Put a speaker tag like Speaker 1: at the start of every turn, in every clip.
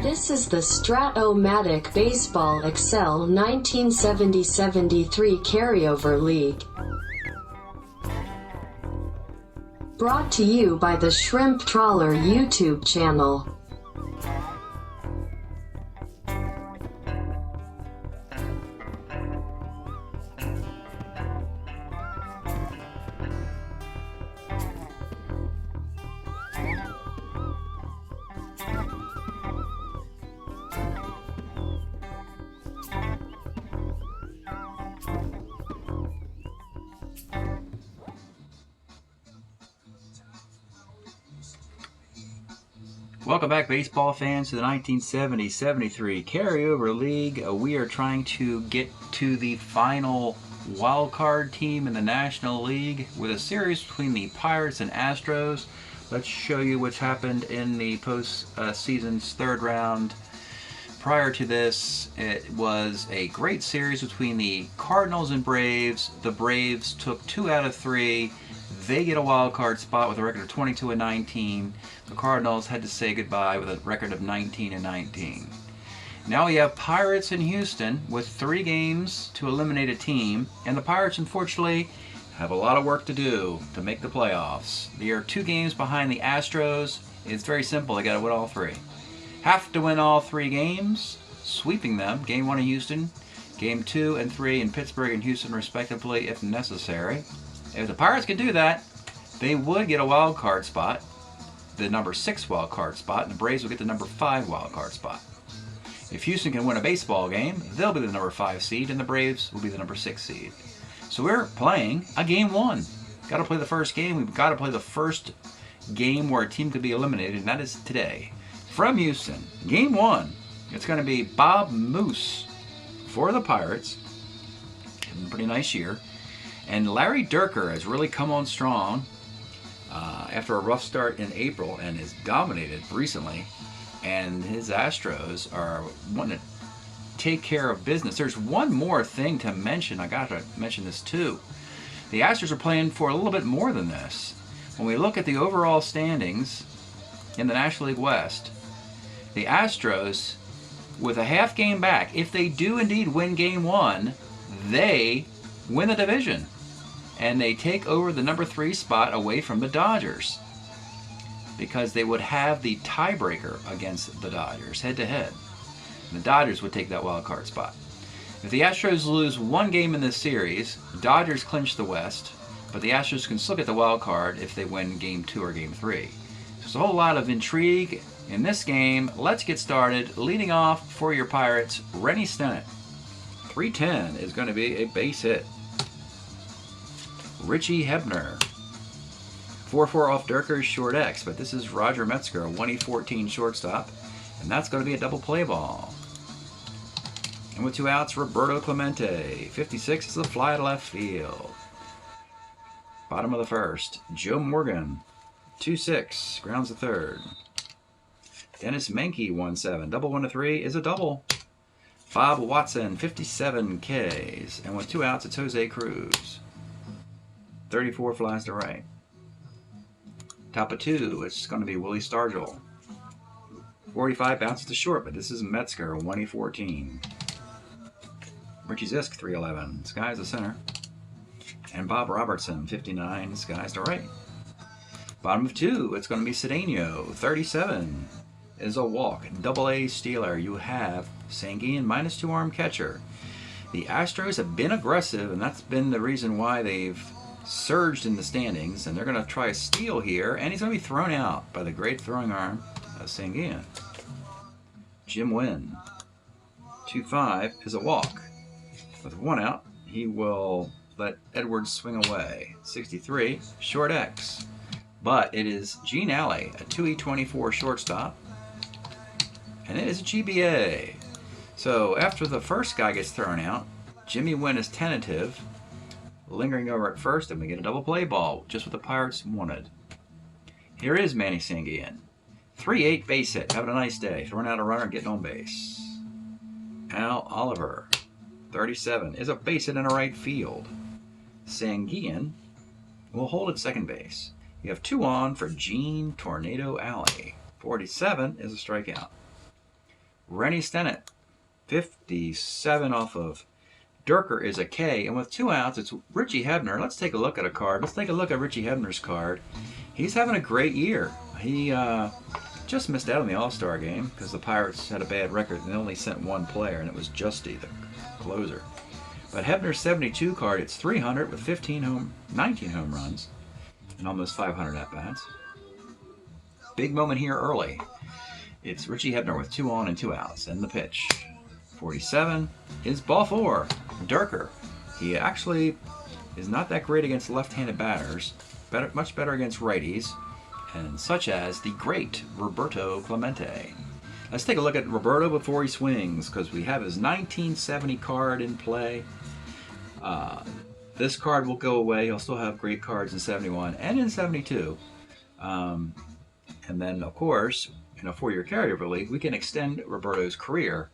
Speaker 1: This is the Strat-O-Matic Baseball Excel 1970-73 Carryover League. Brought to you by the Shrimp Trawler YouTube channel.
Speaker 2: Welcome back, baseball fans, to the 1970-73 Carryover League. We are trying to get to the final wild card team in the National League with a series between the Pirates and Astros. Let's show you what's happened in the post-season's third round. Prior to this, it was a great series between the Cardinals and Braves. The Braves took 2 out of 3. They get a wild card spot with a record of 22-19. The Cardinals had to say goodbye with a record of 19-19. Now we have Pirates in Houston with 3 games to eliminate a team, and the Pirates unfortunately have a lot of work to do to make the playoffs. They are 2 games behind the Astros. It's very simple. They got to win all 3. Have to win all 3 games, sweeping them. Game 1 in Houston, Game 2 and 3 in Pittsburgh and Houston respectively if necessary. If the Pirates can do that, they would get a wild card spot, the number 6 wild card spot, and the Braves will get the number 5 wild card spot. If Houston can win a baseball game, they'll be the number 5 seed, and the Braves will be the number 6 seed. So we're playing a Game 1. Got to play the first game. We've got to play the first game where a team could be eliminated, and that is today. From Houston, Game 1, it's going to be Bob Moose for the Pirates. Having a pretty nice year. And Larry Dierker has really come on strong after a rough start in April and has dominated recently. And his Astros are wanting to take care of business. There's one more thing to mention. I got to mention this too. The Astros are playing for a little bit more than this. When we look at the overall standings in the National League West, the Astros, with a half game back, if they do indeed win Game 1, they win the division. And they take over the number 3 spot away from the Dodgers, because they would have the tiebreaker against the Dodgers head-to-head. The Dodgers would take that wild card spot. If the Astros lose 1 game in this series, the Dodgers clinch the West, but the Astros can still get the wild card if they win Game 2 or Game 3. So there's a whole lot of intrigue in this game. Let's get started. Leading off for your Pirates, Rennie Stennett. 310 is going to be a base hit. Richie Hebner. 4-4 off Dierker's short X, but this is Roger Metzger, a 1/14 shortstop, and that's going to be a double play ball. And with 2 outs, Roberto Clemente. 56 is a fly to left field. Bottom of the first, Joe Morgan. 2-6, grounds the third. Dennis Menke, 1-7. Double 1-3 is a double. Bob Watson, 57 Ks. And with 2 outs, it's Jose Cruz. 34 flies to right. Top of 2, it's going to be Willie Stargell. 45 bounces to short, but this is Metzger, 1/14. Richie Zisk, 311. Skies the center. And Bob Robertson, 59. Skies to right. Bottom of 2, it's going to be Cedeno, 37. Is a walk. Double-A stealer. You have Sanguine, -2 arm catcher. The Astros have been aggressive, and that's been the reason why they've surged in the standings, and they're going to try a steal here, and he's going to be thrown out by the great throwing arm of Sanguine. Jim Wynn. 2-5 is a walk. With 1 out, he will let Edwards swing away. 63, short X. But it is Gene Alley, a 2E24 shortstop, and it is a GBA. So after the first guy gets thrown out, Jimmy Wynn is tentative, lingering over at first, and we get a double play ball, just what the Pirates wanted. Here is Manny Sanguine. 3-8 base hit, having a nice day, throwing out a runner and getting on base. Al Oliver, 37, is a base hit in a right field. Sanguine will hold at second base. You have 2 on for Gene Tornado Alley. 47 is a strikeout. Rennie Stennett, 57 off of Durker is a K. And with 2 outs, it's Richie Hebner. Let's take a look at a card. Let's take a look at Richie Hebner's card. He's having a great year. He just missed out on the All-Star game because the Pirates had a bad record and they only sent 1 player, and it was Justy, the closer. But Hebner's 72 card, it's 300 with 19 home runs and almost 500 at-bats. Big moment here early. It's Richie Hebner with 2 on and 2 outs. And the pitch. 47 is ball 4. Durker. He actually is not that great against left-handed batters. Much better against righties, and such as the great Roberto Clemente. Let's take a look at Roberto before he swings, because we have his 1970 card in play. This card will go away. He'll still have great cards in 71 and in 72. And then, of course, in a 4-year carryover league, we can extend Roberto's career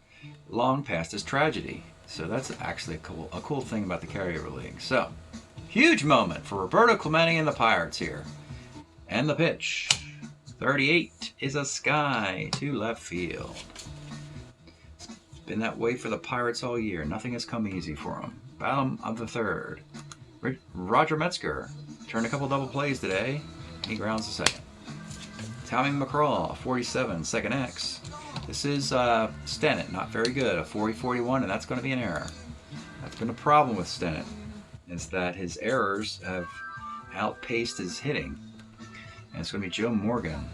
Speaker 2: long past his tragedy. So that's actually a cool thing about the carryover league. So, huge moment for Roberto Clemente and the Pirates here. And the pitch. 38 is a sky to left field. It's been that way for the Pirates all year. Nothing has come easy for them. Bottom of the 3rd. Roger Metzger turned a couple double plays today. He grounds the second. Tommy McCraw, 47, second X. This is Stennett, not very good, a 40-41, and that's going to be an error. That's been a problem with Stennett, is that his errors have outpaced his hitting. And it's going to be Joe Morgan,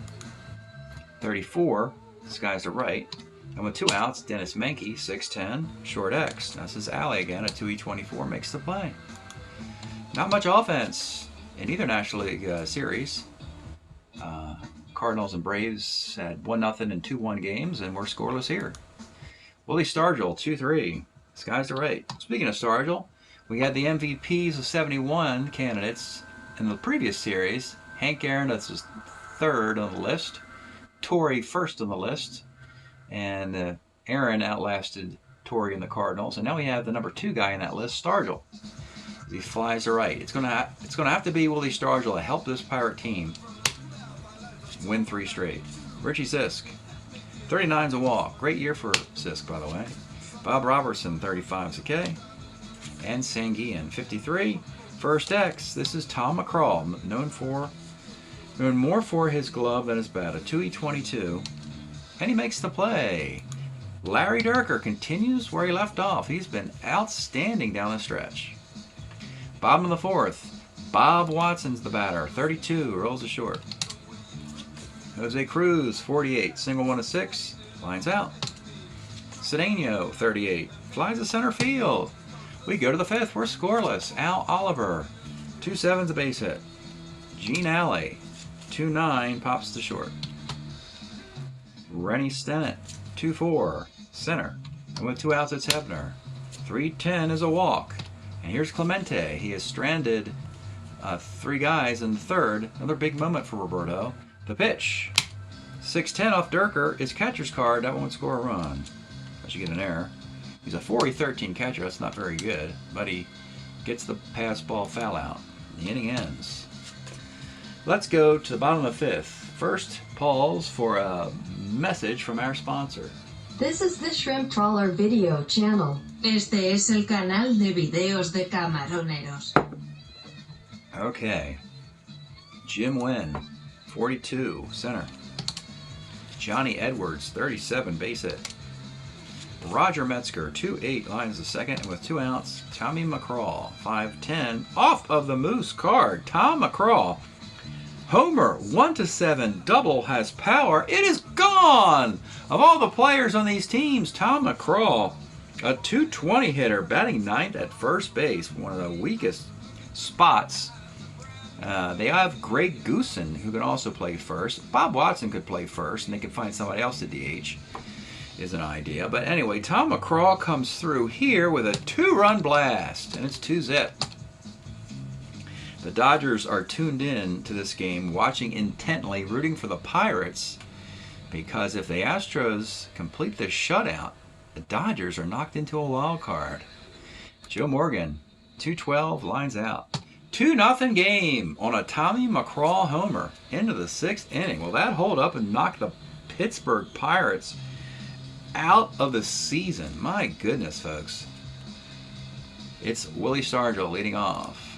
Speaker 2: 34, skies to right. And with 2 outs, Dennis Menke, 6'10", short X. Now this is Alley again, a 2E24 makes the play. Not much offense in either National League series. Cardinals and Braves had 1-0 and 2-1 games, and we're scoreless here. Willie Stargell, 2-3, skies to right. Speaking of Stargell, we had the MVPs of 71 candidates in the previous series. Hank Aaron, that's his 3rd on the list. Torrey, 1st on the list. And Aaron outlasted Torrey in the Cardinals. And now we have the number 2 guy in that list, Stargell. He flies to right. It's gonna have to be Willie Stargell to help this Pirate team win 3 straight. Richie Sisk, 39's a walk. Great year for Sisk, by the way. Bob Robertson, 35's a K. And Sanguian, 53. First X, this is Tom McCraw, known more for his glove than his bat, a 2E22. And he makes the play. Larry Durker continues where he left off. He's been outstanding down the stretch. Bottom of the 4th, Bob Watson's the batter, 32, rolls it short. Jose Cruz, 48, single 1 to 6, lines out. Cedeno, 38, flies to center field. We go to the 5th, we're scoreless. Al Oliver, 2-7's a base hit. Gene Alley, 2-9, pops to short. Rennie Stennett, 2-4, center. And with 2 outs, it's Hebner. 3-10 is a walk. And here's Clemente. He has stranded 3 guys in the 3rd. Another big moment for Roberto. The pitch. 6-10 off Durker is catcher's card. That won't score a run. I should get an error. He's a 4E13 catcher. That's not very good. But he gets the pass ball foul out. The inning ends. Let's go to the bottom of the 5th. First, pause for a message from our sponsor.
Speaker 1: This is the Shrimp Trawler video channel.
Speaker 3: Este es el canal de videos de camaroneros.
Speaker 2: Okay. Jim Wynn, 42, center. Johnny Edwards, 37, base hit. Roger Metzger, 2-8, lines the second, and with 2 outs, Tommy McCraw, 5-10, off of the Moose card. Tom McCraw, homer, 1-7, double, has power. It is gone! Of all the players on these teams, Tom McCraw, a 220 hitter, batting 9th at first base, one of the weakest spots. They have Greg Goosen, who can also play first. Bob Watson could play first, and they could find somebody else to DH, is an idea. But anyway, Tom McCraw comes through here with a 2-run blast, and it's 2-zip. The Dodgers are tuned in to this game, watching intently, rooting for the Pirates, because if the Astros complete this shutout, the Dodgers are knocked into a wild card. Joe Morgan, 2-12, lines out. 2-0 game on a Tommy McCraw homer into the 6th inning. Well, that hold up and knocked the Pittsburgh Pirates out of the season. My goodness, folks. It's Willie Stargell leading off.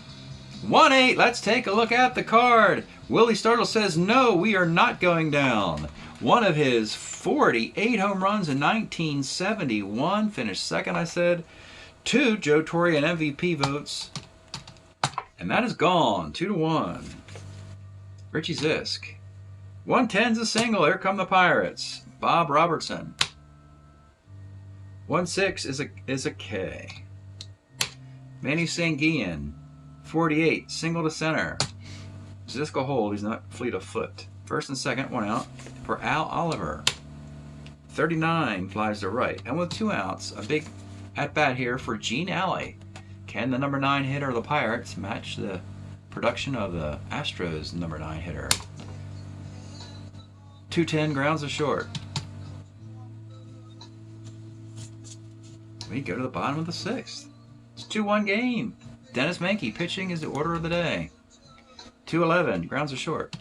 Speaker 2: 1-8. Let's take a look at the card. Willie Stargell says, no, we are not going down. One of his 48 home runs in 1971. Finished second, I said. 2 Joe Torre and MVP votes. And that is gone. 2-1. Richie Zisk. 110's a single. Here come the Pirates. Bob Robertson. 1-6 is a K. Manny Sanguian. 48. Single to center. Zisk will hold. He's not fleet of foot. First and second, 1 out for Al Oliver. 39 flies to right. And with 2 outs, a big at-bat here for Gene Alley. Can the number 9 hitter of the Pirates match the production of the Astros number 9 hitter? 2-10 grounds to short. We go to the bottom of the 6th. It's 2-1 game. Dennis Menke pitching is the order of the day. 2-11 grounds to short.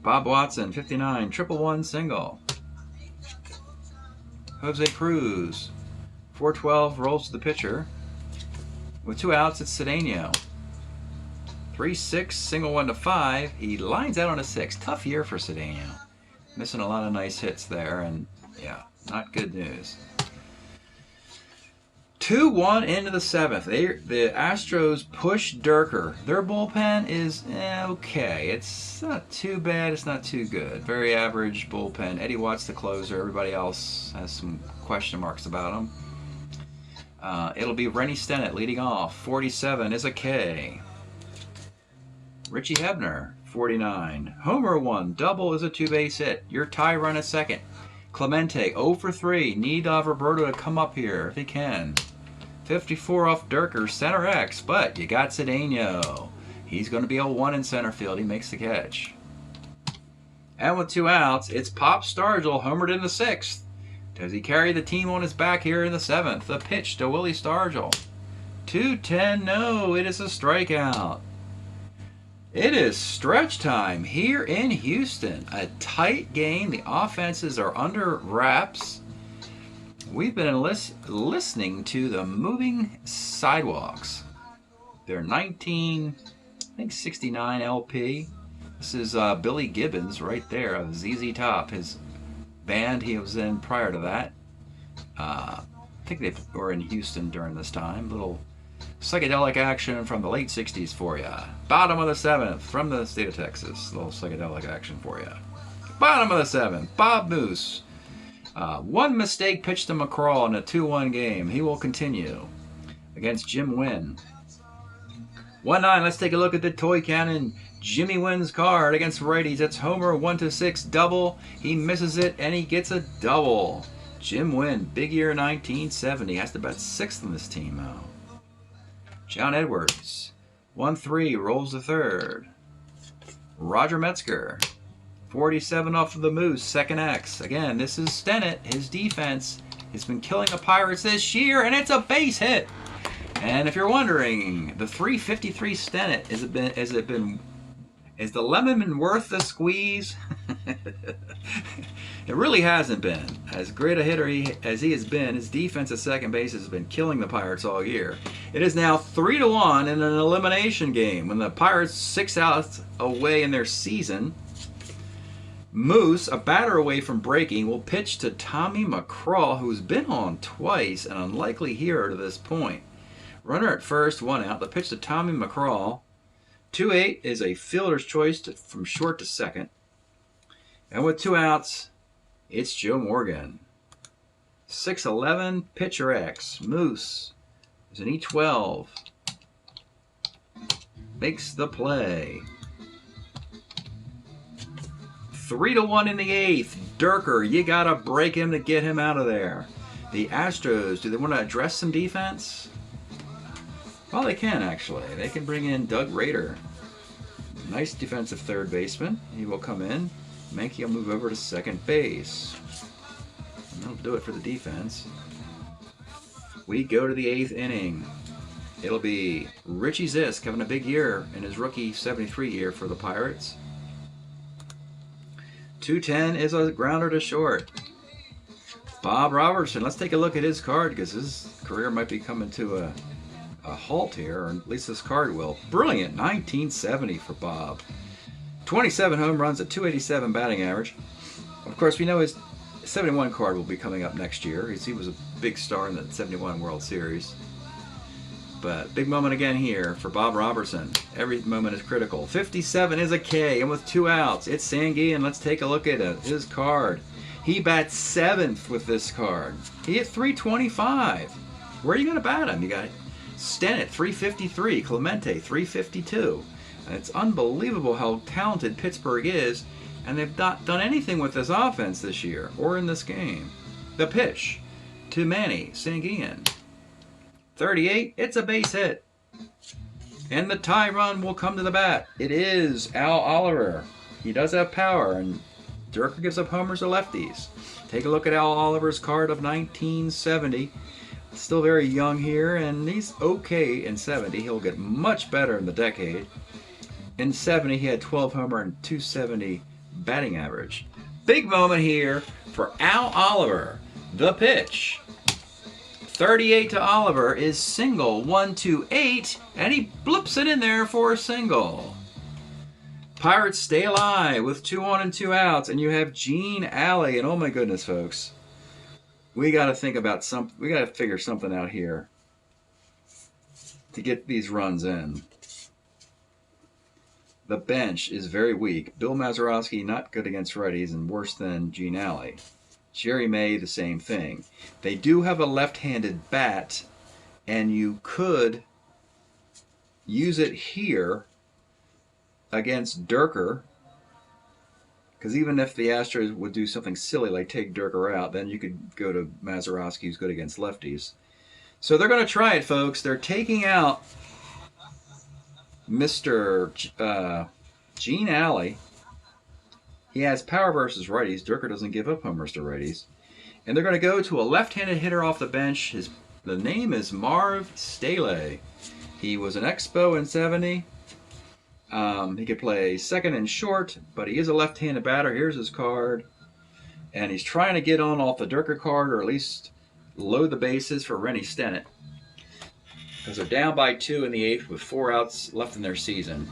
Speaker 2: Bob Watson, 59, 1-1 single. Jose Cruz, 4-12 rolls to the pitcher. With 2 outs, it's Cedeno. 3-6, single 1 to 5. He lines out on a 6. Tough year for Cedeno. Missing a lot of nice hits there, and yeah, not good news. 2-1 into the 7th. The Astros push Durker. Their bullpen is okay. It's not too bad. It's not too good. Very average bullpen. Eddie Watt's the closer. Everybody else has some question marks about him. It'll be Rennie Stennett leading off. 47 is a K. Richie Hebner, 49. Homer 1. Double is a 2-base hit. Your tie run at second. Clemente, 0 for 3. Need Roberto to come up here if he can. 54 off Durker, center X, but you got Cedeno. He's going to be a 1 in center field. He makes the catch. And with 2 outs, it's Pop Stargell, homered in the 6th. Does he carry the team on his back here in the 7th? The pitch to Willie Stargell. 2-10, no, it is a strikeout. It is stretch time here in Houston. A tight game. The offenses are under wraps. We've been listening to the Moving Sidewalks. Their 1969 LP. This is Billy Gibbons right there of ZZ Top, his band he was in prior to that. I think they were in Houston during this time. Little psychedelic action from the late 60s for you. Bottom of the 7th from the state of Texas. Little psychedelic action for you. Bottom of the 7th, Bob Moose. 1 mistake pitch to McCraw in a 2-1 game. He will continue against Jim Wynn. 1-9, let's take a look at the Toy Cannon. Jimmy Wynn's card against righties. It's Homer 1-6 double. He misses it and he gets a double. Jim Wynn, big year 1970. Has to bat 6th on this team though. John Edwards, 1-3, rolls the 3rd. Roger Metzger, 47 off of the Moose, second X. Again, this is Stennett. His defense has been killing the Pirates this year, and it's a base hit. And if you're wondering, the 353 Stennett, is the lemon been worth the squeeze? It really hasn't been. As great a hitter as he has been, his defense at second base has been killing the Pirates all year. It is now 3-1 in an elimination game. When the Pirates 6 outs away in their season, Moose, a batter away from breaking, will pitch to Tommy McCraw, who's been on twice, an unlikely hero to this point. Runner at first, 1 out. The pitch to Tommy McCraw. 2-8 is a fielder's choice from short to second. And with 2 outs, it's Joe Morgan. 6-11, pitcher X. Moose is an E12. Makes the play. 3-1 in the 8th. Durker, you got to break him to get him out of there. The Astros, do they want to address some defense? Well, they can actually. They can bring in Doug Rader. Nice defensive third baseman. He will come in. Menke will move over to second base. And that'll do it for the defense. We go to the 8th inning. It'll be Richie Zisk having a big year in his rookie 73 year for the Pirates. 210 is a grounder to short. Bob Robertson, let's take a look at his card because his career might be coming to a halt here, or at least this card will. Brilliant, 1970 for Bob. 27 home runs, a 287 batting average. Of course, we know his 71 card will be coming up next year. He was a big star in the 71 World Series. But big moment again here for Bob Robertson. Every moment is critical. 57 is a K, and with 2 outs, it's Sanguian. Let's take a look at his card. He bats 7th with this card. He hit 325. Where are you going to bat him? You got Stennett, 353. Clemente, 352. And it's unbelievable how talented Pittsburgh is, and they've not done anything with this offense this year or in this game. The pitch to Manny Sanguian. 38, it's a base hit. And the tie run will come to the bat. It is Al Oliver. He does have power, and Durker gives up homers to lefties. Take a look at Al Oliver's card of 1970. Still very young here, and he's okay in 70. He'll get much better in the decade. In 70, he had 12 homer and 270 batting average. Big moment here for Al Oliver. The pitch. 38 to Oliver is single, 1-2-8, and he blips it in there for a single. Pirates stay alive with 2 on and 2 outs, and you have Gene Alley, and oh my goodness, folks, we got to think about we got to figure something out here to get these runs in. The bench is very weak. Bill Mazeroski not good against righties and worse than Gene Alley. Jerry May, the same thing. They do have a left-handed bat, and you could use it here against Durker, because even if the Astros would do something silly like take Durker out, then you could go to Mazeroski, who's good against lefties. So they're going to try it, folks. They're taking out Mr. Gene Alley. He has power versus righties. Durker doesn't give up homers to righties. And they're going to go to a left-handed hitter off the bench. The name is Marv Staley. He was an Expo in 70. He could play second and short, but he is a left-handed batter. Here's his card. And he's trying to get on off the Durker card, or at least load the bases for Rennie Stennett, because they're down by 2 in the 8th with 4 outs left in their season.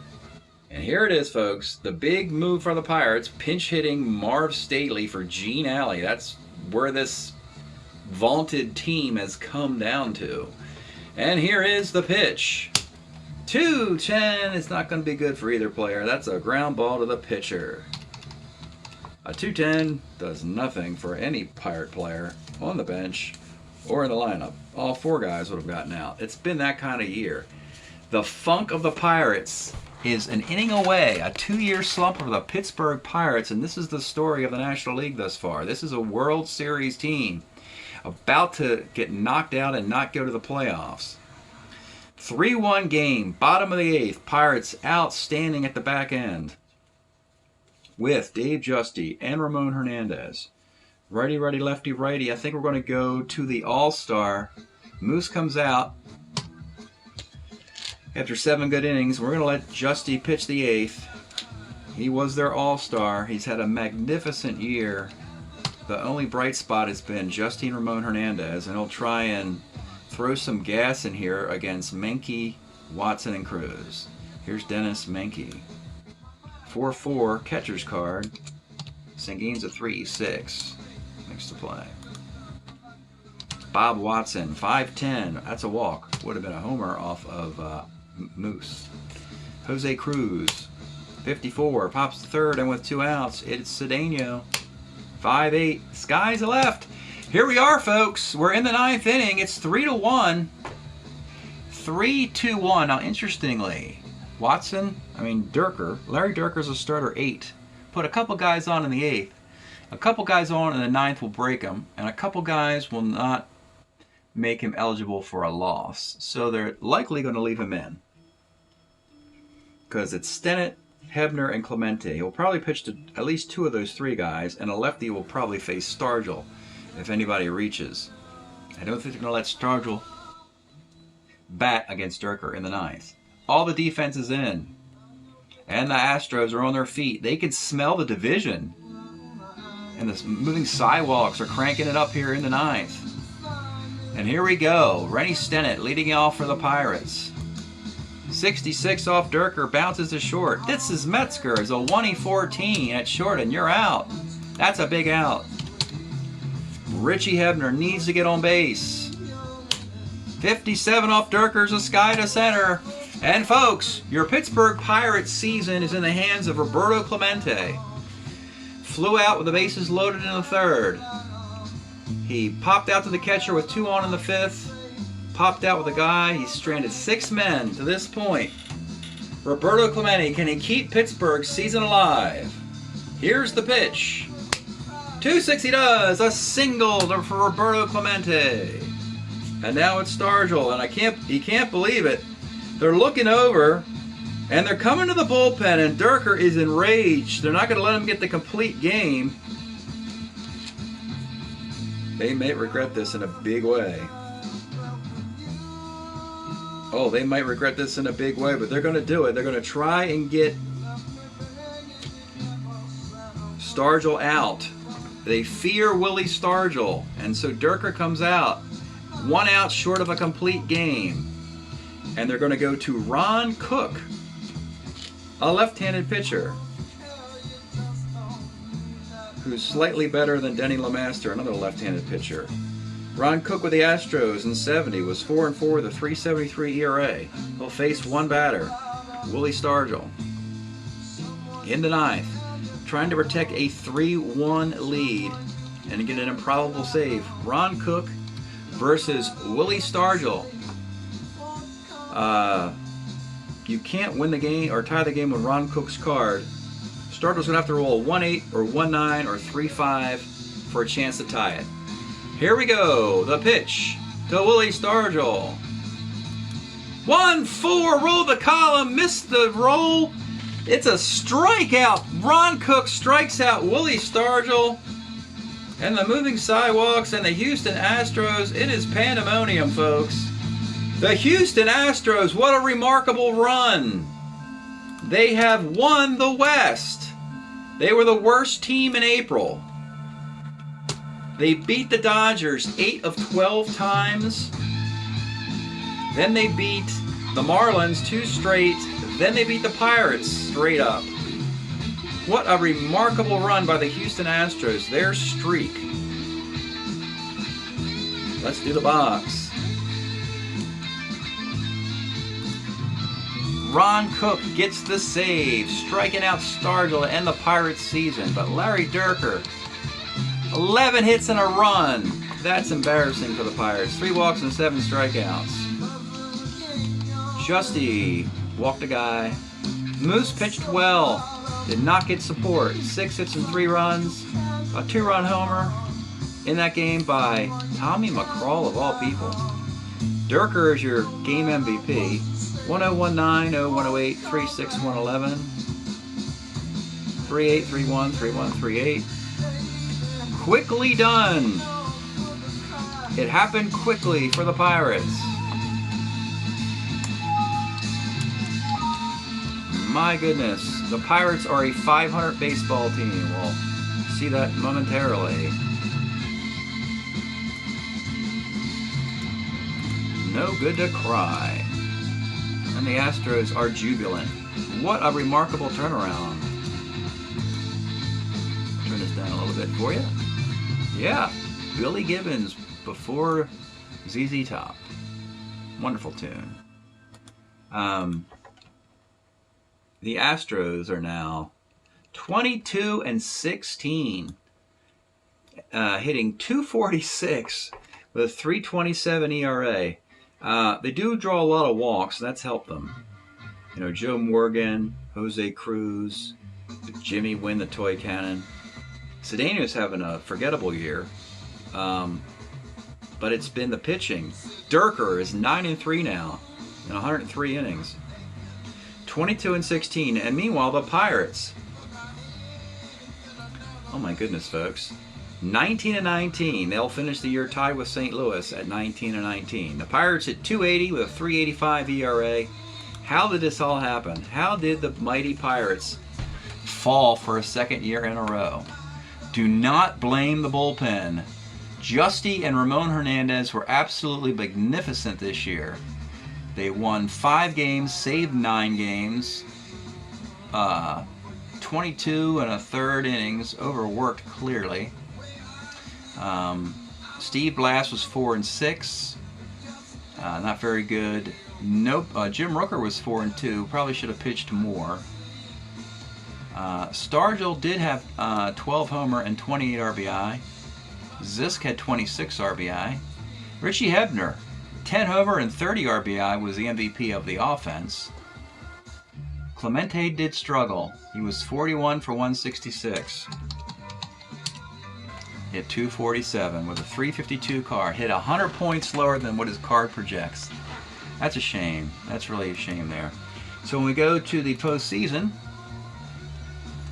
Speaker 2: And here it is, folks. The big move for the Pirates, pinch hitting Marv Staley for Gene Alley. That's where this vaunted team has come down to. And here is the pitch. 2-10. It's not going to be good for either player. That's a ground ball to the pitcher. A 2-10 does nothing for any Pirate player on the bench or in the lineup. All 4 guys would have gotten out. It's been that kind of year. The funk of the Pirates is an inning away, a 2-year slump of the Pittsburgh Pirates, and this is the story of the National League thus far. This is a World Series team about to get knocked out and not go to the playoffs. 3-1 game, bottom of the 8th. Pirates outstanding at the back end with Dave Justy and Ramon Hernandez. Righty, righty, lefty, righty. I think we're going to go to the All-Star. Moose comes out after 7 good innings. We're going to let Justy pitch the 8th. He was their All-Star. He's had a magnificent year. The only bright spot has been Justin Ramon Hernandez, and he'll try and throw some gas in here against Menke, Watson, and Cruz. Here's Dennis Menke. 4-4 catcher's card. Sanguine's a 3-6. Next to play. Bob Watson, 5-10. That's a walk. Would have been a homer off of Moose. Jose Cruz, 54. Pops to third, and with 2 outs, it's Cedeno. 5-8. Sky's left. Here we are, folks. We're in the 9th inning. It's 3-1. 3-2-1. Now, interestingly, Durker, Larry Durker's a starter 8. Put a couple guys on in the 8th. A couple guys on in the 9th will break him, and a couple guys will not make him eligible for a loss. So they're likely going to leave him in, because it's Stennett, Hebner, and Clemente. He'll probably pitch to at least 2 of those 3 guys, and a lefty will probably face Stargell if anybody reaches. I don't think they're going to let Stargell bat against Durker in the 9th. All the defense is in, and the Astros are on their feet. They can smell the division. And the moving sidewalks are cranking it up here in the 9th. And here we go. Rennie Stennett leading off for the Pirates. 66 off Durker, bounces to short. This is Metzger, is a 1-14 at short, and you're out. That's a big out. Richie Hebner needs to get on base. 57 off Durker's a sky to center. And folks, your Pittsburgh Pirates season is in the hands of Roberto Clemente. Flew out with the bases loaded in the 3rd. He popped out to the catcher with 2 on in the 5th. Popped out with a guy. He's stranded 6 men to this point. Roberto Clemente, can he keep Pittsburgh's season alive? Here's the pitch. 2-6 he does. A single for Roberto Clemente. And now it's Stargell, and he can't believe it. They're looking over, and they're coming to the bullpen, and Durker is enraged. They're not going to let him get the complete game. They may regret this in a big way. Oh, they might regret this in a big way, but they're going to do it. They're going to try and get Stargell out. They fear Willie Stargell, and so Durker comes out. 1 out short of a complete game. And they're going to go to Ron Cook, a left-handed pitcher, who's slightly better than Denny LeMaster, another left-handed pitcher. Ron Cook with the Astros in 70 was 4-4 with a 3.73 ERA. He'll face 1 batter, Willie Stargell. In the 9th, trying to protect a 3-1 lead and get an improbable save. Ron Cook versus Willie Stargell. You can't win the game or tie the game with Ron Cook's card. Stargell's going to have to roll a 1-8 or 1-9 or 3-5 for a chance to tie it. Here we go. The pitch to Willie Stargell. 1-4, roll the column, missed the roll. It's a strikeout. Ron Cook strikes out Willie Stargell. And the moving sidewalks and the Houston Astros, it is pandemonium, folks. The Houston Astros, what a remarkable run. They have won the West. They were the worst team in April. They beat the Dodgers 8 of 12 times. Then they beat the Marlins 2 straight. Then they beat the Pirates straight up. What a remarkable run by the Houston Astros. Their streak. Let's do the box. Ron Cook gets the save, striking out Stargell to end the Pirates season. But Larry Durker, 11 hits and a run. That's embarrassing for the Pirates. 3 walks and 7 strikeouts. Justy walked a guy. Moose pitched well. Did not get support. 6 hits and 3 runs. A 2-run homer in that game by Tommy McCraw of all people. Durker is your game MVP. 1019, 0108, 36111, 3831, 3138. Quickly done. It happened quickly for the Pirates. My goodness, the Pirates are a 500 baseball team. We'll see that momentarily. No good to cry. And the Astros are jubilant. What a remarkable turnaround. Turn this down a little bit for you. Yeah, Billy Gibbons before ZZ Top. Wonderful tune. The Astros are now 22-16, hitting .246 with a 3.27 ERA. They do draw a lot of walks, and that's helped them. You know, Joe Morgan, Jose Cruz, Jimmy Wynn, the toy cannon. Cedeno's having a forgettable year, but it's been the pitching. Durker is 9-3 now in 103 innings. 22-16, and meanwhile the Pirates. Oh my goodness, folks. 19-19. They'll finish the year tied with St. Louis at 19-19. The Pirates at 280 with a 3.85 ERA. How did this all happen? How did the mighty Pirates fall for a second year in a row? Do not blame the bullpen. Justy and Ramon Hernandez were absolutely magnificent this year. They won 5 games, saved 9 games, 22 and a third innings, overworked clearly. Steve Blass was 4-6, not very good. Nope. Jim Rooker was 4-2, probably should have pitched more. Stargell did have 12 homer and 28 RBI. Zisk had 26 RBI. Richie Hebner, 10 homer and 30 RBI, was the MVP of the offense. Clemente did struggle. He was 41 for 166. Hit 247 with a 352 card. Hit 100 points lower than what his card projects. That's a shame. That's really a shame there. So when we go to the postseason,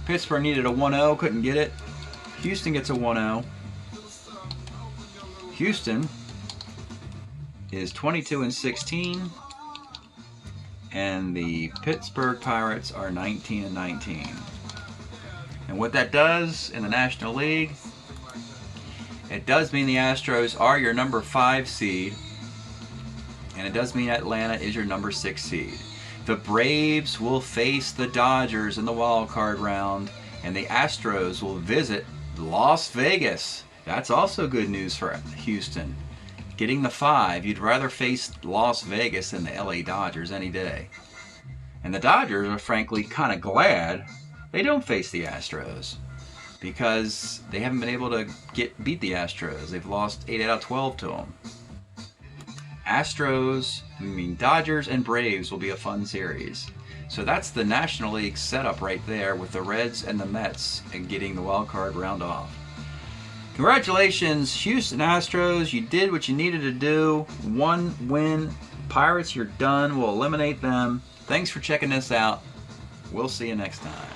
Speaker 2: Pittsburgh needed a 1-0, couldn't get it. Houston gets a 1-0. Houston is 22-16, and the Pittsburgh Pirates are 19-19. And what that does in the National League, it does mean the Astros are your number 5 seed, and it does mean Atlanta is your number 6 seed. The Braves will face the Dodgers in the wild card round, and the Astros will visit Las Vegas. That's also good news for Houston. Getting the 5, you'd rather face Las Vegas than the LA Dodgers any day. And the Dodgers are frankly kind of glad they don't face the Astros, because they haven't been able to beat the Astros. They've lost 8 out of 12 to them. Dodgers and Braves will be a fun series. So that's the National League setup right there, with the Reds and the Mets and getting the wild card round off. Congratulations, Houston Astros. You did what you needed to do. 1 win. Pirates, you're done. We'll eliminate them. Thanks for checking this out. We'll see you next time.